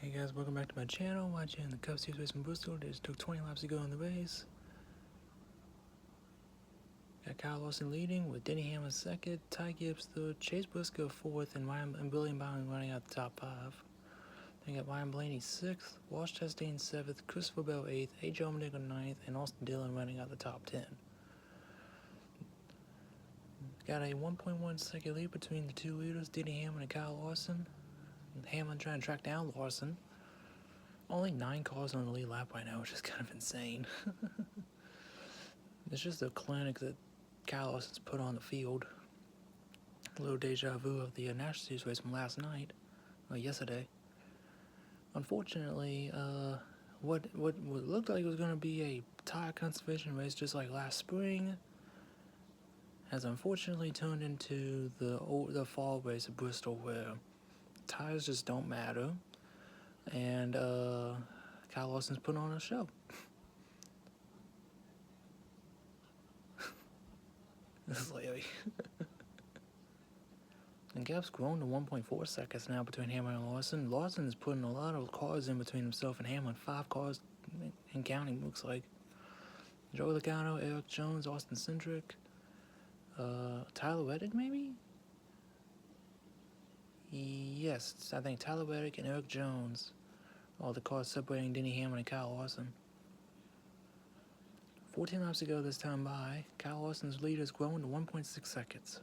Hey guys, welcome back to my channel. Watching the Cup Series race from Bristol. They just took 20 laps to go in the race. Got Kyle Larson leading with Denny Hamlin second, Ty Gibbs third, Chase Briscoe fourth, and William Byron running out the top five. Then got Ryan Blaney sixth, Walsh Chastain seventh, Christopher Bell eighth, A. Joe Allmendinger ninth, and Austin Dillon running out the top 10. Got a 1.1 second lead between the two leaders, Denny Hamlin and Kyle Larson. Hamlin trying to track down Larson. Only 9 cars on the lead lap right now, which is kind of insane. It's just a clinic that Kyle Larson's put on the field. A little deja vu of the National Series race from last night, or yesterday. Unfortunately, what looked like it was going to be a tire conservation race just like last spring has unfortunately turned into the fall race at Bristol, where tires just don't matter, and Kyle Larson's put on a show. This is Larry. The gap's grown to 1.4 seconds now between Hamlin and Larson. Larson is putting a lot of cars in between himself and Hamlin. 5 cars and counting, looks like. Joey Logano, Eric Jones, Austin Cindric, Tyler Reddick, maybe? Yes, I think Tyler Reddick and Eric Jones. All the cars separating Denny Hamlin and Kyle Larson. 14 laps to go this time by. Kyle Larson's lead has grown to 1.6 seconds.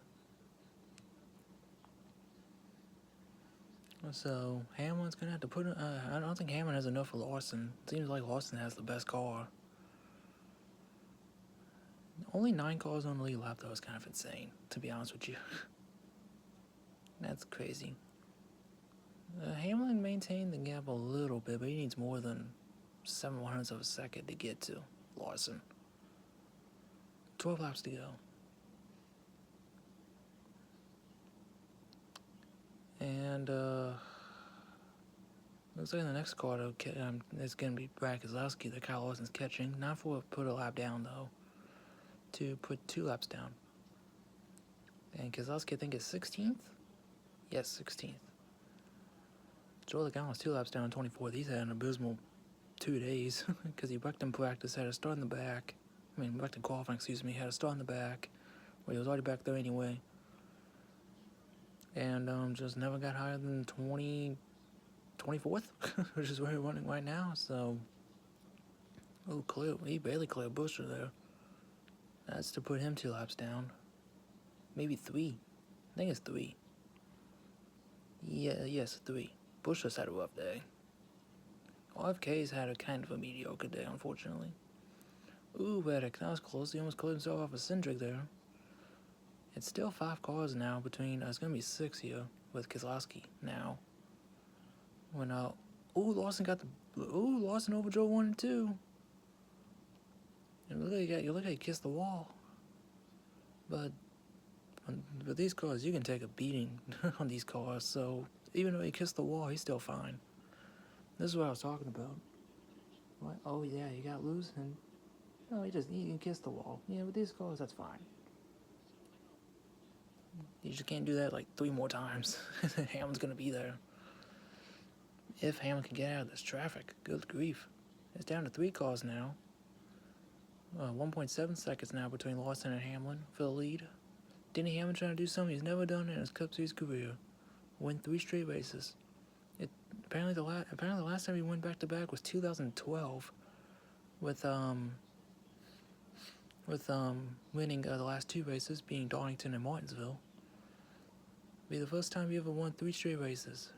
So, Hamlin's going to have to put... I don't think Hamlin has enough for Larson. It seems like Larson has the best car. Only 9 cars on the lead lap, though, is kind of insane, to be honest with you. That's crazy. Hamlin maintained the gap a little bit, but he needs more than 7/100ths of a second to get to Larson. 12 laps to go. And, looks like the next car is going to be Brad Keselowski that Kyle Larson's catching. Not for put a lap down, though. To put 2 laps down. And Keselowski, I think, is 16th? Yes, 16th. Joe Logano was 2 laps down in 24th. He's had an abysmal 2 days because he wrecked in practice, had a start in the back. Wrecked in qualifying, excuse me. Had a start in the back. Well, he was already back there anyway. And just never got higher than 24th, which is where he's running right now. So, he barely cleared Buescher there. That's to put him 2 laps down. Maybe 3. I think it's 3. Yeah, yes, 3. Buescher's had a rough day. RFK's had a kind of a mediocre day, unfortunately. Ooh, Reddick, that was close. He almost cleared himself off a Cindric there. It's still 5 cars now between, it's going to be 6 here with Keselowski now. When, Larson got Larson overdrove 1 and 2. And you look like he kissed the wall. But with these cars, you can take a beating on these cars, so even though he kissed the wall, he's still fine. This is what I was talking about. What? Oh yeah, you got loose and no, he can kiss the wall. Yeah, with these cars, that's fine. You just can't do that like 3 more times. Hamlin's gonna be there. If Hamlin can get out of this traffic, good grief. It's down to 3 cars now. 1.7 seconds now between Larson and Hamlin for the lead. Denny Hamlin trying to do something he's never done in his Cup Series career. Win 3 straight races. Apparently the last time he went back-to-back was 2012 with winning the last 2 races, being Darlington and Martinsville. Be the first time he ever won 3 straight races.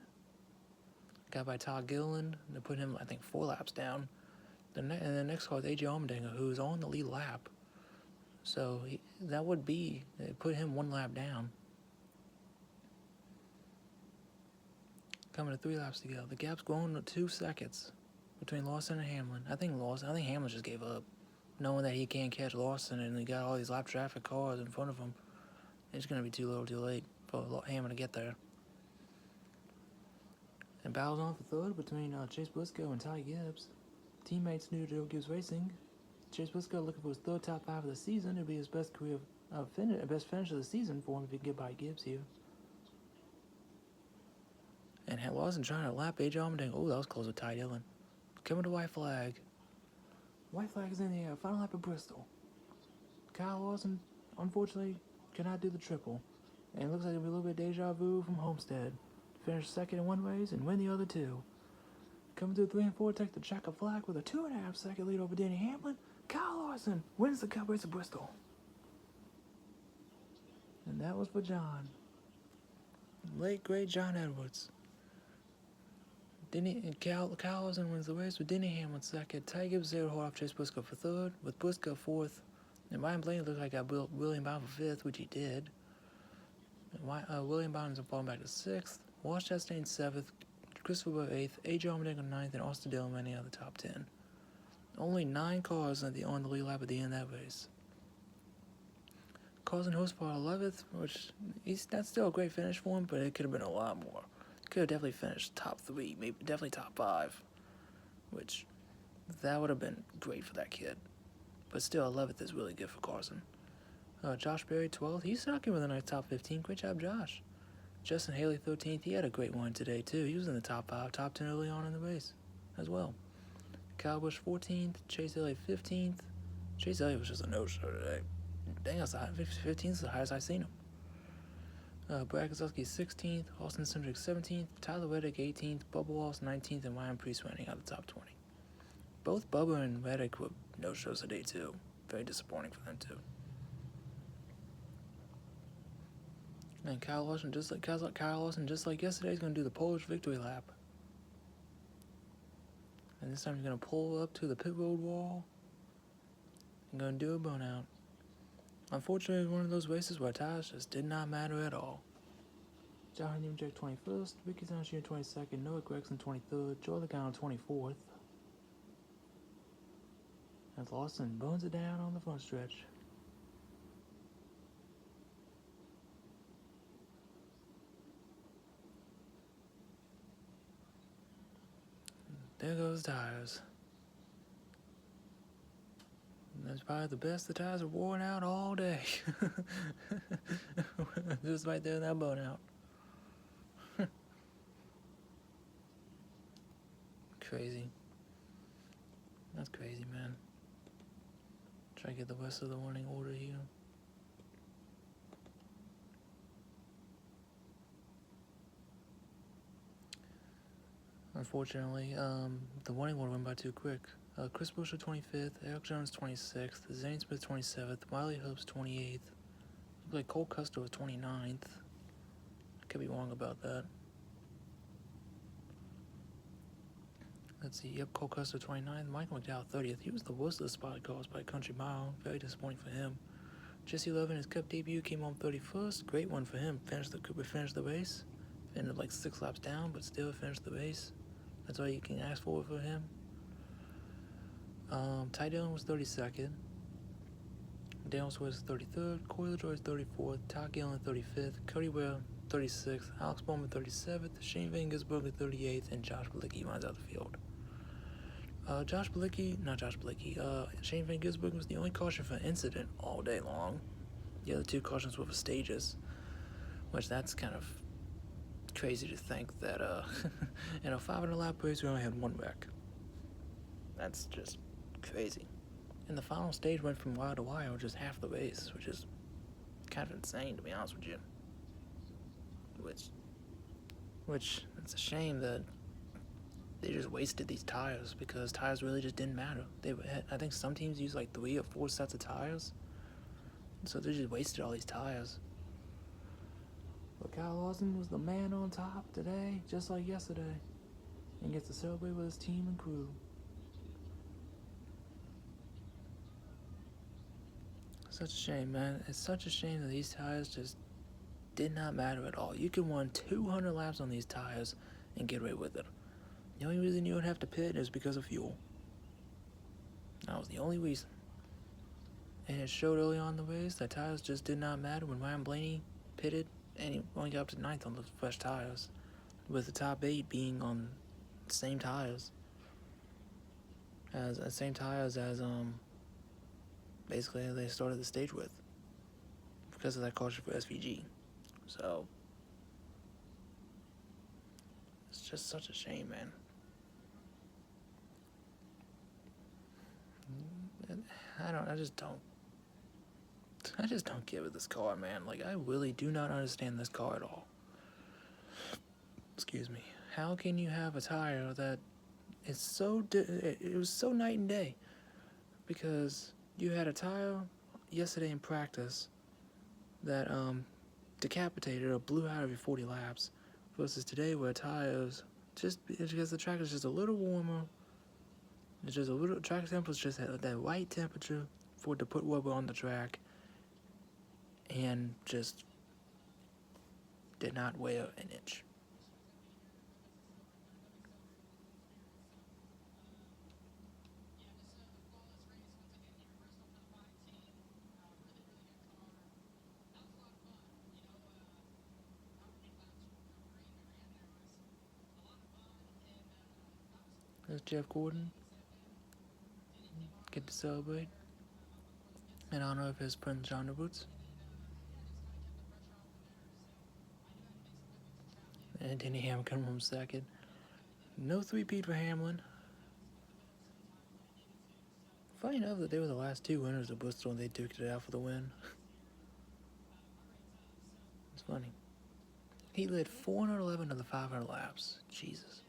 Got by Todd Gilliland to put him, I think, 4 laps down. And the next car is A. Joe Allmendinger, who's on the lead lap. So that would be, put him 1 lap down. Coming to 3 laps to go. The gap's grown to 2 seconds between Larson and Hamlin. I think Hamlin just gave up, knowing that he can't catch Larson and he got all these lap traffic cars in front of him. It's going to be too little too late for Hamlin to get there. And battles on for third between Chase Briscoe and Ty Gibbs. Teammates new to Gibbs Racing. Chase Briscoe looking for his 3rd top 5 of the season. It'll be his best best finish of the season for him if he can get by Gibbs here. And had Lawson trying to lap AJ Allmendinger. Oh, that was close with Ty Dillon. Coming to white flag. White flag is in the air. Final lap of Bristol. Kyle Lawson, unfortunately, cannot do the triple. And it looks like it'll be a little bit deja vu from Homestead. Finish second in one race and win the other two. Coming through 3 and 4, take the checker flag with a 2.5 second lead over Denny Hamlin. Kyle Larson wins the Cup race of Bristol. And that was for John. Late, great John Edwards. Kyle Larson wins the race with Denny Hamlin second. Ty Gibbs there to hold off Chase Briscoe for third, with Briscoe fourth. And Ryan Blaney looked like I got William Bond for fifth, which he did. And William Bond is falling back to sixth. Walsh Chastain seventh. Christopher eighth. AJ Allmendinger ninth, and Austin Dillon running out of the top 10. Only 9 cars on the lead lap at the end of that race. Carson Hocebar 11th, which that's still a great finish for him, but it could have been a lot more. Could have definitely finished top 3, maybe definitely top 5, which that would have been great for that kid. But still, 11th is really good for Carson. Josh Berry 12th, he snuck in with a nice top 15. Great job, Josh. Justin Haley 13th, he had a great one today too. He was in the top 5, top 10 early on in the race as well. Kyle Busch 14th, Chase Elliott 15th. Chase Elliott was just a no-show today. Dang, that's the 15th is the highest I've seen him. Brad Keselowski 16th, Austin Cindric 17th, Tyler Reddick 18th, Bubba Wallace 19th, and Ryan Preece running out of the top 20. Both Bubba and Reddick were no-shows today too. Very disappointing for them too. And Kyle Larson, just like yesterday, is going to do the Polish victory lap. And this time he's going to pull up to the pit road wall and going to do a burnout. Unfortunately, it was one of those races where tires just did not matter at all. John Nemechek 21st, Ricky Stenhouse Jr. 22nd, Noah Gragson 23rd, Joe Logano 24th. And Lawson burns it down on the front stretch. There goes the tires. That's probably the best the tires are worn out all day. Just right there in that burnout. Crazy. That's crazy, man. Try to get the rest of the running order here. Unfortunately, the warning order went by too quick. Chris Buescher 25th, Eric Jones 26th, Zane Smith 27th, Wiley Hobbs 28th. Looked like Cole Custer was 29th. I could be wrong about that. Let's see, yep, Cole Custer 29th, Michael McDowell 30th. He was the worst of the spotted cars by country mile. Very disappointing for him. Jesse Love in his Cup debut came home 31st. Great one for him. Finished the race. Ended like 6 laps down, but still finished the race. That's all you can ask for him. Ty Dillon was 32nd. Daniel Swiss 33rd. Corey LaJoie 34th. Todd Gillen 35th. Cody Ware 36th. Alex Bowman 37th. Shane Van Gisbergen 38th. And Josh Bilicki runs out the field. Shane Van Gisbergen was the only caution for incident all day long. The other 2 cautions were for stages, which that's kind of crazy to think that in a 500 lap race we only had 1 wreck. That's just crazy. And the final stage went from wire to wire, which is half the race, which is kind of insane to be honest with you. Which it's a shame that they just wasted these tires, because tires really just didn't matter. I think some teams use like 3 or 4 sets of tires, so they just wasted all these tires. But Kyle Larson was the man on top today, just like yesterday, and gets to celebrate with his team and crew. Such a shame, man. It's such a shame that these tires just did not matter at all. You can run 200 laps on these tires and get away with it. The only reason you would have to pit is because of fuel. That was the only reason. And it showed early on in the race that tires just did not matter when Ryan Blaney pitted, and he only got up to 9th on the fresh tires, with the top 8 being on the same tires as basically they started the stage with, because of that caution for SVG. So just such a shame, man. I just don't get with this car, man. Like, I really do not understand this car at all. Excuse me. How can you have a tire that is so, it was so night and day? Because you had a tire yesterday in practice that, decapitated or blew out every 40 laps, versus today where tires, just because the track is just a little warmer, it's just a little, track temperature just at that right temperature for it to put rubber on the track, and just did not wear an inch. There's Jeff Gordon, get to celebrate, in honor of his friend John Boots. And Denny Hamlin coming home second. No three-peat for Hamlin. Funny enough that they were the last two winners of Bristol and they duked it out for the win. It's funny. He led 411 of the 500 laps. Jesus.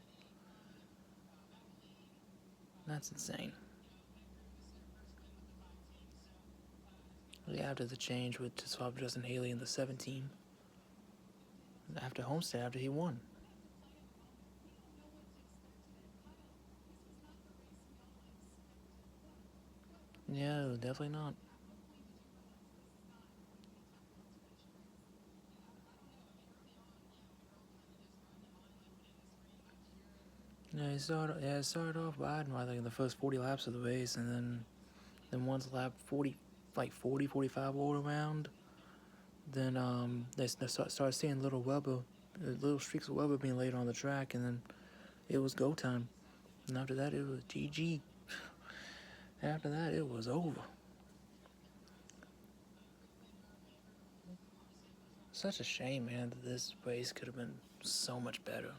That's insane. After the change with to swap Justin Haley in the 17. After Homestead, after he won. Yeah, definitely not. Yeah, it started off riding, I think, in the first 40 laps of the race, and then once lap 40, 45 all around, then they started seeing little streaks of rubber being laid on the track, and then it was go time. And after that, it was GG. After that, it was over. Such a shame, man, that this race could have been so much better.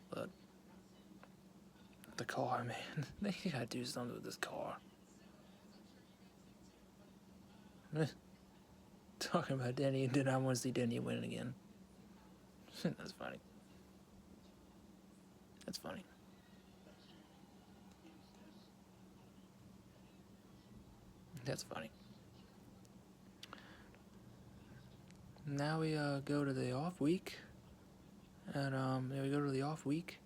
But the car, man, they gotta do something with this car. Talking about Denny, and did I want to see Denny win again? That's funny. That's funny. That's funny. Now we go to the off week, and we go to the off week.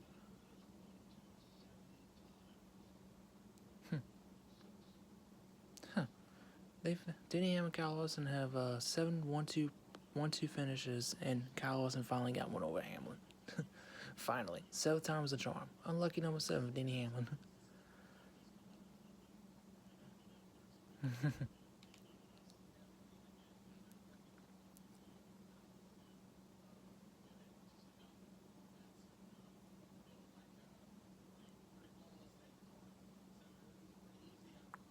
Denny Hamlin and Kyle Larson have 7 1-2 finishes, and Kyle Larson finally got one over Hamlin. Finally, 7th time was a charm. Unlucky number 7, Denny Hamlin.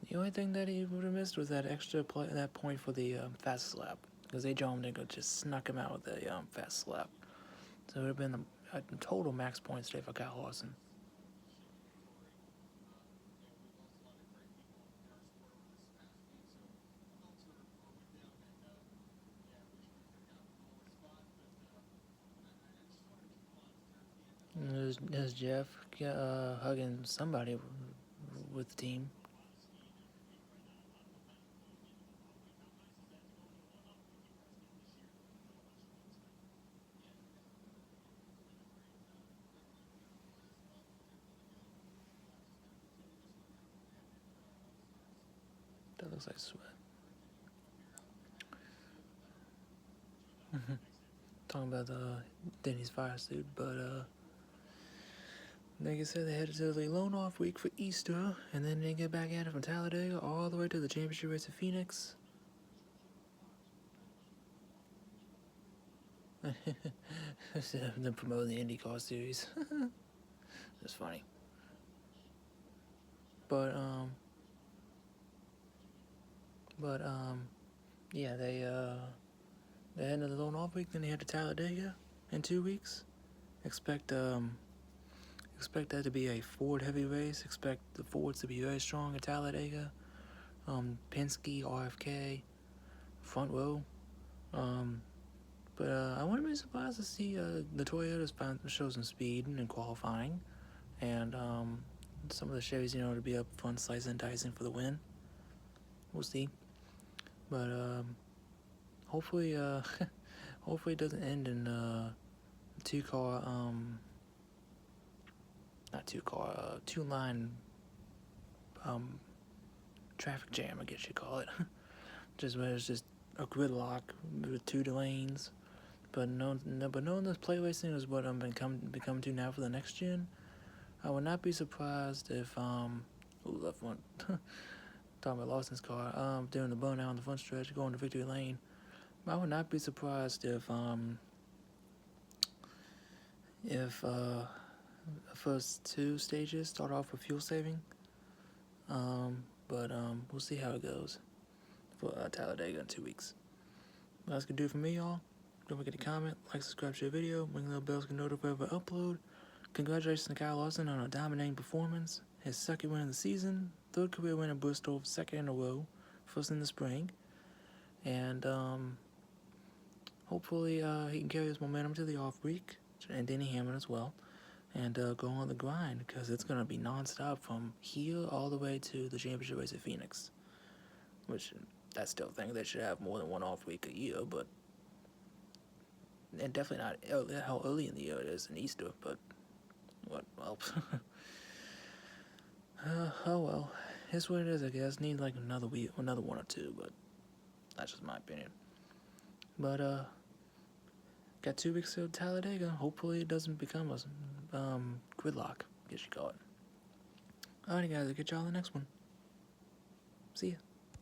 The only thing that he would have missed was that that point for the fastest lap, because they just snuck him out with the fastest lap. So it would have been a total max points day for Kyle Larson. There's Jeff hugging somebody with the team. That looks like sweat. Talking about Denny's fire suit, but like I said, they headed to the lone off week for Easter, and then they get back at it from Talladega all the way to the championship race of Phoenix. Them promoting the IndyCar series. That's funny. But yeah, they had another lone off week, then they had to Talladega in 2 weeks, Expect that to be a Ford heavy race. Expect the Fords to be very strong at Talladega. Penske, RFK, front row. But I wouldn't be surprised to see the Toyotas show some speed in qualifying, and some of the Chevys, to be up front slicing and dicing for the win. We'll see. But hopefully it doesn't end in two-line traffic jam, I guess you call it. Just where it's just a gridlock with two lanes. But knowing this play racing is what I'm becoming to now for the next gen, I would not be surprised if left one talking about Lawson's car doing the burnout on the front stretch going to victory lane. I would not be surprised if the first two stages start off with fuel saving. But we'll see how it goes for Talladega in 2 weeks. That's gonna do it for me, y'all. Don't forget to comment, like, subscribe to the video, ring the little bells can notify if I upload. Congratulations to Kyle Larson on a dominating performance. His second win of the season, third career win at Bristol, second in a row, first in the spring. And hopefully he can carry his momentum to the off week, and Denny Hamlin as well, and go on the grind, because it's going to be non-stop from here all the way to the championship race at Phoenix, which I still think they should have more than one off week a year, but and definitely not how early in the year it is in Easter, but well, oh well, it's what it is, I guess. Need like another week, another one or two, but that's just my opinion. But got 2 weeks to Talladega. Hopefully it doesn't become a gridlock, I guess you call it. Alrighty guys, I'll get y'all in the next one. See ya.